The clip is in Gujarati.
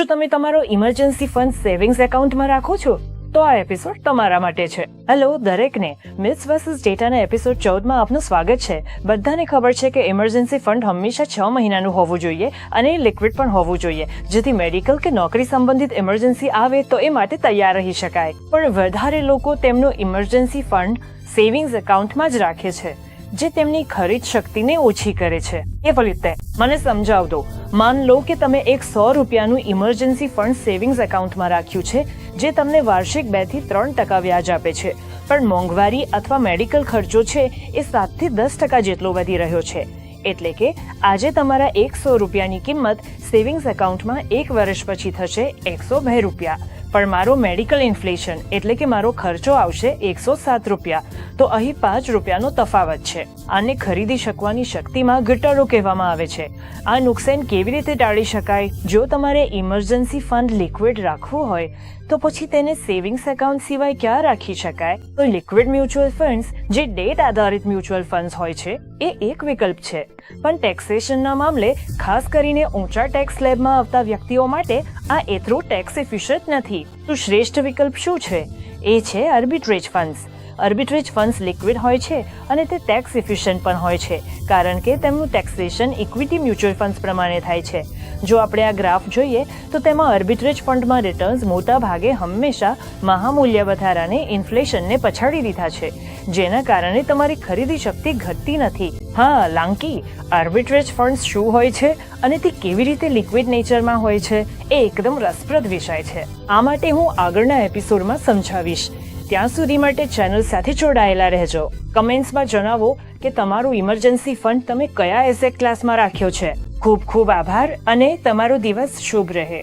શું તમે તમારો ઇમરજન્સી ફંડ સેવિંગ્સ એકાઉન્ટમાં રાખો છો? તો આ એપિસોડ તમારા માટે છે. હેલો દરેકને, મિથ્સ વર્સિસ ડેટાના એપિસોડ 14માં આપનું સ્વાગત છે. બધાને ખબર છે કે ઇમરજન્સી ફંડ હંમેશા 6 મહિનાનું હોવું જોઈએ અને લિક્વિડ પણ હોવું જોઈએ, જેથી મેડિકલ કે નોકરી સંબંધિત ઇમરજન્સી આવે તો એ માટે તૈયાર રહી શકાય. પણ વધારે લોકો તેમનું ઇમરજન્સી ફંડ સેવિંગ્સ એકાઉન્ટમાં જ રાખે છે, જે તેમની ખરીદ શક્તિને ઓછી કરે છે. કેવી રીતે? મને સમજાવ દો. માન લો કે તમે એક 100 રૂપિયાનું ઇમરજન્સી ફંડ સેવિંગ્સ એકાઉન્ટમાં રાખ્યું છે, જે તમને વાર્ષિક 2 થી 3% વ્યાજ આપે છે. પણ મોંઘવારી અથવા મેડિકલ ખર્ચો છે એ 7 થી 10% જેટલો વધી રહ્યો છે. એટલે કે આજે તમારા 100 રૂપિયાની કિંમત સેવિંગ્સ એકાઉન્ટમાં 1 વર્ષ પછી થશે 102 રૂપિયા. પણ મારો મેડિકલ ઇન્ફ્લેશન એટલે કે મારો ખર્ચો આવશે 107 રૂપિયા. તો અહીં 5 રૂપિયાનો તફાવત છે. આને ખરીદી શકવાની શક્તિમાં ઘટાડો કહેવામાં આવે છે. આ નુકસાન કેવી રીતે ટાળી શકાય? જો તમારે ઇમરજન્સી ફંડ લિક્વિડ રાખવું હોય તો પછી તેને સેવિંગ્સ એકાઉન્ટ સિવાય ક્યાં રાખી શકાય? તો લિક્વિડ મ્યુચ્યુઅલ ફંડ્સ, જે ડેટ આધારિત મ્યુચ્યુઅલ ફંડ્સ હોય છે, એ એક વિકલ્પ છે. પણ ટેક્સેશનના મામલે, ખાસ કરીને ઊંચા ટેક્સ સ્લેબમાં આવતા વ્યક્તિઓ માટે આ એટલું ટેક્સ એફિશિયન્ટ નથી. તો શ્રેષ્ઠ વિકલ્પ શું છે? એ છે arbitrage funds. Arbitrage funds liquid હોય છે અને તે ટેક્સ એફિશિયન્ટ પણ હોય છે, કારણ કે તેમનું ટેક્સેશન ઇક્વિટી મ્યુચ્યુઅલ ફંડ્સ પ્રમાણે થાય છે. જો આપણે આ ગ્રાફ જોઈએ તો તેમાં આર્બિટ્રેજ ફંડમાં રિટર્ન્સ મોટા ભાગે હંમેશા મહામૂલ્ય વધારાને ઇન્ફ્લેશનને પછાડી દીધા છે, જેના કારણે તમારી ખરીદી શક્તિ ઘટતી નથી. હા લાંકી, આર્બિટ્રેજ ફંડ્સ શું હોય છે અને તે કેવી રીતે લિક્વિડ નેચરમાં હોય છે એ એકદમ રસપ્રદ વિષય છે. આ માટે હું આગળના એપિસોડમાં સમજાવીશ. ત્યાં સુધી માટે ચેનલ સાથે જોડાયેલા રહેજો. કમેન્ટ્સમાં જણાવો કે તમારું ઇમરજન્સી ફંડ તમે કયા એસેટ ક્લાસમાં રાખ્યો છે. ખૂબ ખૂબ આભાર અને તમારો દિવસ શુભ રહે.